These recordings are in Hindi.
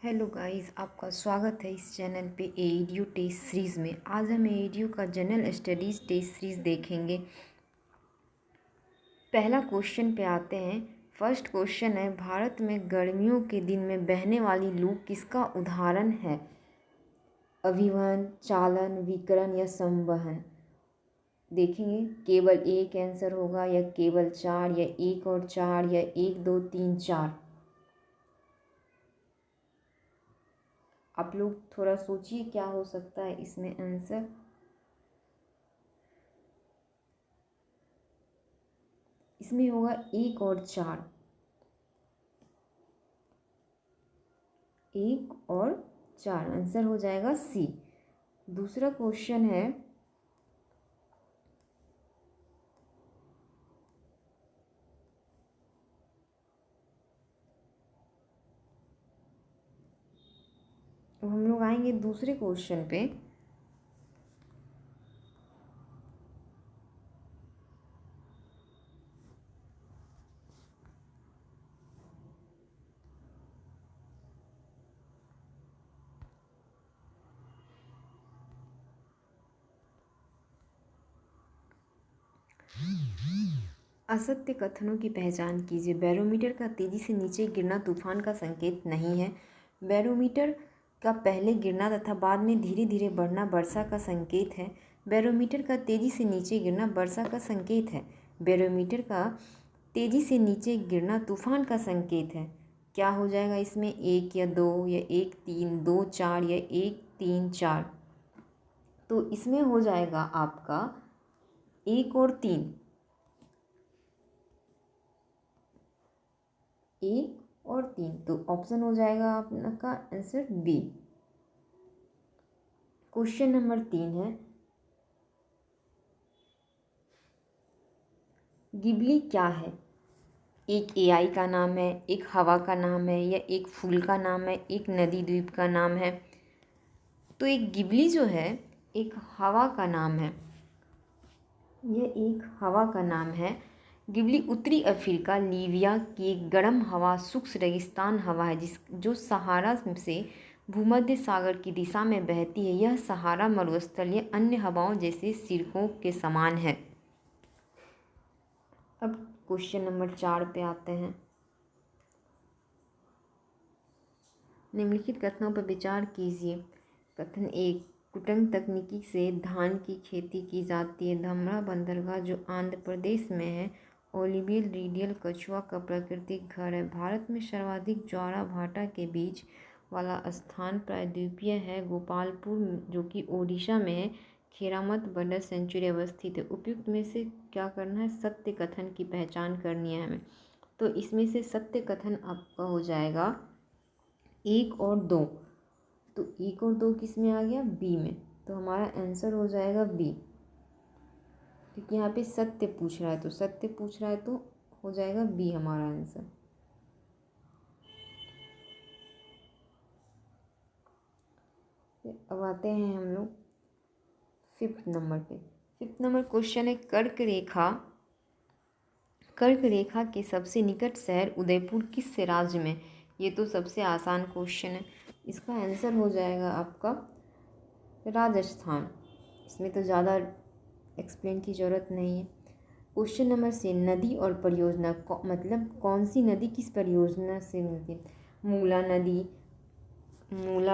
हेलो गाइस, आपका स्वागत है इस चैनल पे एईडीयू टेस्ट सीरीज़ में। आज हम एईडीयू का जनरल स्टडीज़ टेस्ट सीरीज़ देखेंगे। पहला क्वेश्चन पे आते हैं। फर्स्ट क्वेश्चन है, भारत में गर्मियों के दिन में बहने वाली लू किसका उदाहरण है? अभिवहन, चालन, विकिरण या संवहन। देखेंगे केवल एक आंसर होगा या केवल चार या एक और चार या एक दो तीन चार। आप लोग थोड़ा सोचिए क्या हो सकता है इसमें आंसर। इसमें होगा एक और चार, एक और चार, आंसर हो जाएगा सी। दूसरा क्वेश्चन है, अब हम लोग आएंगे दूसरे क्वेश्चन पे। असत्य कथनों की पहचान कीजिए। बैरोमीटर का तेजी से नीचे गिरना तूफान का संकेत नहीं है। बैरोमीटर का पहले गिरना तथा बाद में धीरे धीरे बढ़ना वर्षा का संकेत है। बैरोमीटर का तेजी से नीचे गिरना वर्षा का संकेत है। बैरोमीटर का तेजी से नीचे गिरना तूफान का संकेत है। क्या हो जाएगा इसमें? एक या दो या एक तीन, दो चार या एक तीन चार। तो इसमें हो जाएगा आपका एक और तीन, एक और तीन। तो ऑप्शन हो जाएगा आपका आंसर बी। क्वेश्चन नंबर 3 है, गिबली क्या है? एक एआई का नाम है, एक हवा का नाम है या एक फूल का नाम है, एक नदी द्वीप का नाम है। तो एक गिबली जो है एक हवा का नाम है। ये एक हवा का नाम है। गिबली उत्तरी अफ्रीका, लीबिया की एक गर्म हवा, शुष्क रेगिस्तान हवा है जो सहारा से भूमध्य सागर की दिशा में बहती है। यह सहारा मरुस्थल या अन्य हवाओं जैसे सिरकों के समान है। अब क्वेश्चन नंबर 4 पे आते हैं। निम्नलिखित कथनों पर विचार कीजिए। कथन 1, कुटंग तकनीकी से धान की खेती की जाती है। धमरा बंदरगाह जो आंध्र प्रदेश में है, ओलिवियल रीडियल कछुआ का प्राकृतिक घर है। भारत में सर्वाधिक ज्वारा भाटा के बीच वाला स्थान प्रायद्वीपीय है, गोपालपुर जो कि ओडिशा में है। खेरामत बर्ड सेंचुरी अवस्थित है। उपयुक्त में से क्या करना है? सत्य कथन की पहचान करनी है हमें। तो इसमें से सत्य कथन आपका हो जाएगा एक और दो। तो एक और दो किस में आ गया? बी में। तो हमारा आंसर हो जाएगा बी, क्योंकि यहाँ पे सत्य पूछ रहा है, तो सत्य पूछ रहा है तो हो जाएगा बी हमारा आंसर। अब आते हैं हम लोग फिफ्थ नंबर पे। फिफ्थ नंबर क्वेश्चन है, कर्क रेखा के सबसे निकट शहर उदयपुर किस राज्य में? ये तो सबसे आसान क्वेश्चन है। इसका आंसर हो जाएगा आपका राजस्थान। इसमें तो ज़्यादा एक्सप्लेन की ज़रूरत नहीं है। क्वेश्चन नंबर से, नदी और परियोजना मतलब कौन सी नदी किस परियोजना से मिलती है? मूला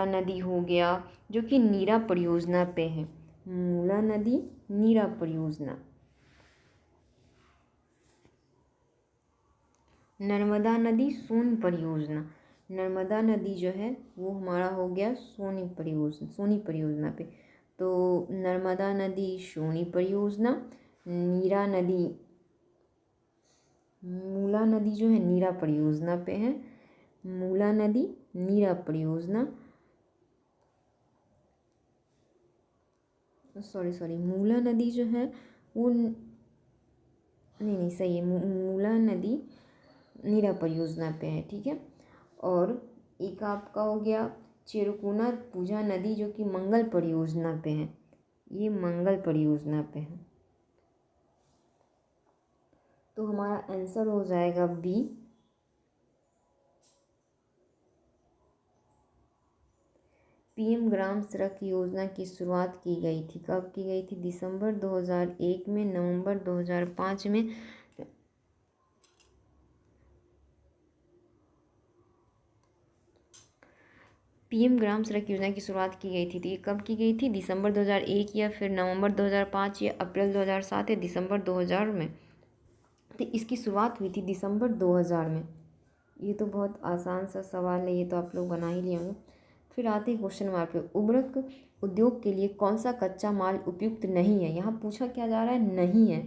नदी हो गया जो कि नीरा परियोजना पे है। मूला नदी नीरा परियोजना। नर्मदा नदी सोन परियोजना। नर्मदा नदी जो है वो हमारा हो गया सोनी परियोजना पे। तो नर्मदा नदी सोनी परियोजना, मूला नदी जो है नीरा परियोजना पे है। मूला नदी नीरा परियोजना, सॉरी मूला नदी जो है वो नहीं सही है, मूला नदी नीरा परियोजना पे है, ठीक है। और एक आपका हो गया चिरकुना पूजा नदी जो कि मंगल परियोजना पे है। ये मंगल परियोजना पे है। तो हमारा आंसर हो जाएगा बी। पीएम ग्राम सड़क योजना की शुरुआत की गई थी? कब की गई थी? दिसंबर 2001 में, नवंबर 2005 में। पीएम ग्राम सड़क योजना की शुरुआत की गई थी, तो ये कब की गई थी? दिसंबर 2001 या फिर नवंबर 2005 या अप्रैल 2007 या दिसंबर 2000 में। तो इसकी शुरुआत हुई थी दिसंबर 2000 में। ये तो बहुत आसान सा सवाल है, ये तो आप लोग बना ही लिए होंगे। फिर आते हैं क्वेश्चन नंबर पे, उर्वरक उद्योग के लिए कौन सा कच्चा माल उपयुक्त नहीं है? यहाँ पूछा क्या जा रहा है? नहीं है।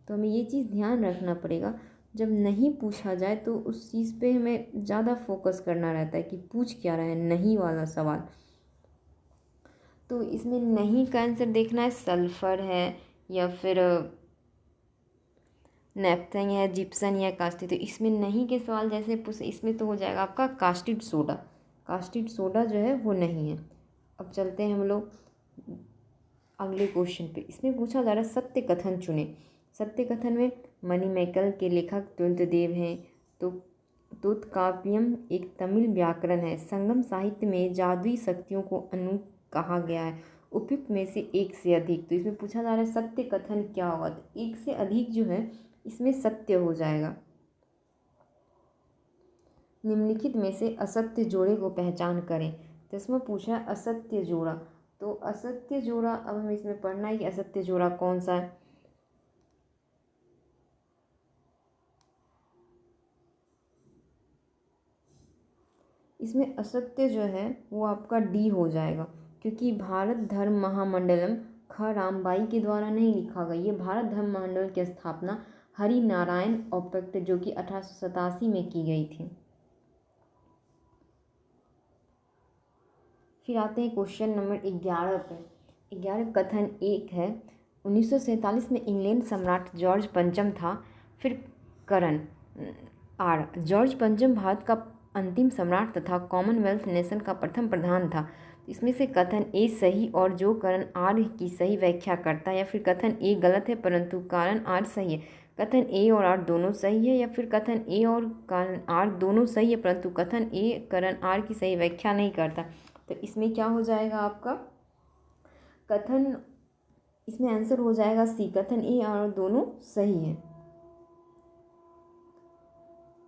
तो हमें ये चीज़ ध्यान रखना पड़ेगा, जब नहीं पूछा जाए तो उस चीज़ पे हमें ज़्यादा फोकस करना रहता है कि पूछ क्या रहा है, नहीं वाला सवाल। तो इसमें नहीं का आंसर देखना है, सल्फर है या फिर नेपथन है, जिप्सन या कास्टिक। तो इसमें नहीं के सवाल जैसे इसमें तो हो जाएगा आपका कास्टिड सोडा। कास्टिड सोडा जो है वो नहीं है। अब चलते हैं हम लोग अगले क्वेश्चन पे। इसमें पूछा जा रहा है सत्य कथन चुने। सत्य कथन में मणिमेकल के लेखक तुलदेव हैं। तो तोत्काव्यम एक तमिल व्याकरण है। संगम साहित्य में जादुई शक्तियों को अनु कहा गया है। उपयुक्त में से एक से अधिक। तो इसमें पूछा जा रहा है सत्य कथन क्या होगा? तो एक से अधिक जो है इसमें सत्य हो जाएगा। निम्नलिखित में से असत्य जोड़े को पहचान करें। तो इसमें पूछा है असत्य जोड़ा। तो असत्य जोड़ा, अब हमें इसमें पढ़ना है कि असत्य जोड़ा कौन सा है। इसमें असत्य जो है वो आपका डी हो जाएगा, क्योंकि भारत धर्म महामंडलम ख रामबाई के द्वारा नहीं लिखा गया। ये भारत धर्म महामंडल की स्थापना हरि नारायण औपक्त जो कि 1887 में की गई थी। फिर आते हैं क्वेश्चन नंबर 11 पे। 11 कथन एक है, 1947 में इंग्लैंड सम्राट जॉर्ज पंचम था। फिर करण आर, जॉर्ज पंचम भारत का अंतिम सम्राट तथा कॉमनवेल्थ नेशन का प्रथम प्रधान था। इसमें से कथन ए सही और जो करण आर की सही व्याख्या करता है, या फिर कथन ए गलत है परंतु कारण आर सही है। कथन ए और आर दोनों सही है, या फिर कथन ए और कारण आर दोनों सही है परंतु कथन ए करण आर की सही व्याख्या नहीं करता। तो इसमें क्या हो जाएगा आपका कथन, इसमें आंसर हो जाएगा सी, कथन ए और दोनों सही है।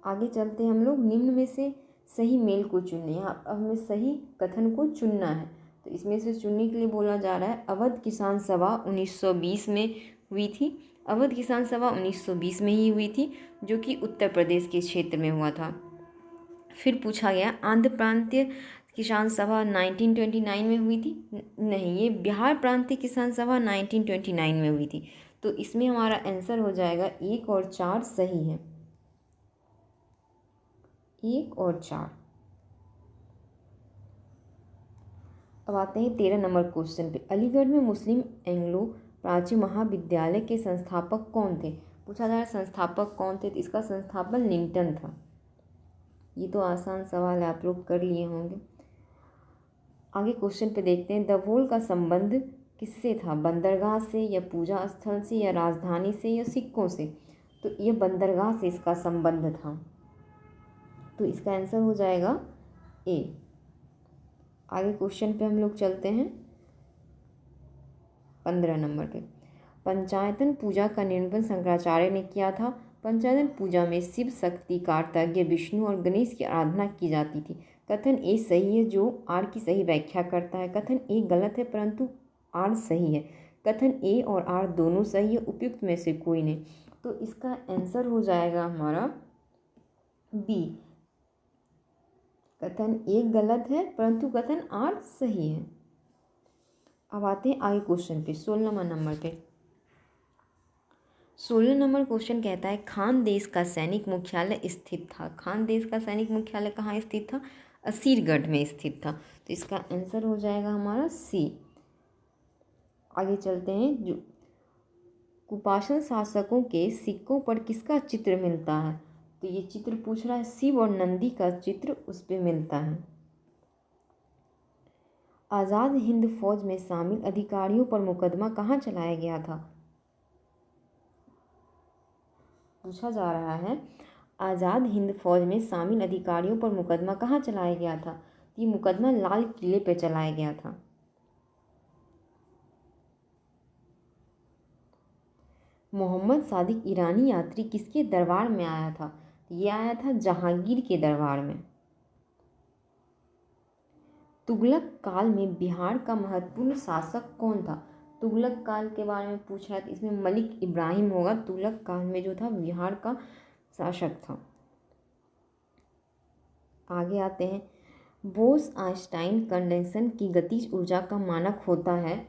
आगे चलते हैं हम लोग, निम्न में से सही मेल को चुनने। यहाँ अब हमें सही कथन को चुनना है। तो इसमें से चुनने के लिए बोला जा रहा है अवध किसान सभा 1920 में हुई थी। अवध किसान सभा 1920 में ही हुई थी, जो कि उत्तर प्रदेश के क्षेत्र में हुआ था। फिर पूछा गया आंध्र प्रांतीय किसान सभा 1929 में हुई थी। नहीं, ये बिहार प्रांतीय किसान सभा 1929 में हुई थी। तो इसमें हमारा आंसर हो जाएगा 1 और 4 सही है। 1 और 4। अब आते हैं 13 नंबर क्वेश्चन पे। अलीगढ़ में मुस्लिम एंग्लो प्राची महाविद्यालय के संस्थापक कौन थे? पूछा जा रहा है संस्थापक कौन थे? तो इसका संस्थापक लिंटन था। ये तो आसान सवाल है, आप लोग कर लिए होंगे। आगे क्वेश्चन पे देखते हैं, दभोल का संबंध किससे था? बंदरगाह से या पूजा स्थल से या राजधानी से या सिक्कों से? तो ये बंदरगाह से इसका संबंध था। तो इसका आंसर हो जाएगा ए। आगे क्वेश्चन पे हम लोग चलते हैं 15 नंबर पे। पंचायतन पूजा का निरूपण शंकराचार्य ने किया था। पंचायतन पूजा में शिव शक्ति कार्तज्ञ विष्णु और गणेश की आराधना की जाती थी। कथन ए सही है जो आर की सही व्याख्या करता है। कथन ए गलत है परंतु आर सही है। कथन ए और आर दोनों सही है, उपयुक्त में से कोई नहीं। तो इसका आंसर हो जाएगा हमारा बी। कथन ए गलत है परंतु कथन आर सही है। अब आते हैं आगे क्वेश्चन पे 16 नंबर पे। 16 नंबर क्वेश्चन कहता है खानदेश का सैनिक मुख्यालय स्थित था। खानदेश का सैनिक मुख्यालय कहाँ स्थित था? असीरगढ़ में स्थित था। तो इसका आंसर हो जाएगा हमारा सी। आगे चलते हैं, जो कुपासन शासकों के सिक्कों पर किसका चित्र मिलता है? तो ये चित्र पूछ रहा है, शिव और नंदी का चित्र उस पर मिलता है। आज़ाद हिंद फौज में शामिल अधिकारियों पर मुकदमा कहाँ चलाया गया था? पूछा जा रहा है आज़ाद हिंद फौज में शामिल अधिकारियों पर मुकदमा कहाँ चलाया गया था? ये मुकदमा लाल किले पे चलाया गया था। मोहम्मद सादिक ईरानी यात्री किसके दरबार में आया था? ये आया था जहांगीर के दरबार में। तुगलक काल में बिहार का महत्वपूर्ण शासक कौन था? तुगलक काल के बारे में पूछ रहा है तो इसमें मलिक इब्राहिम होगा। तुगलक काल में जो था बिहार का शासक था। आगे आते हैं। बोस-आइंस्टाइन कंडेंसर की गतिज ऊर्जा का मानक होता है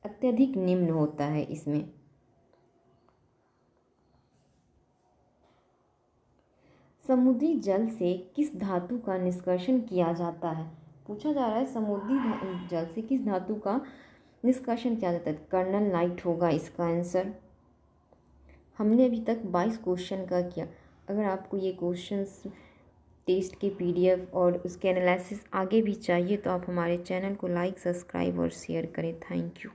अत्यधिक निम्न होता है। इसमें समुद्री जल से किस धातु का निष्कर्षण किया जाता है? पूछा जा रहा है समुद्री जल से किस धातु का निष्कर्षण किया जाता है? कर्नल लाइट होगा इसका आंसर। हमने अभी तक 22 क्वेश्चन का किया। अगर आपको ये क्वेश्चंस टेस्ट के PDF और उसके एनालिसिस आगे भी चाहिए तो आप हमारे चैनल को लाइक, सब्सक्राइब और शेयर करें। Thank you.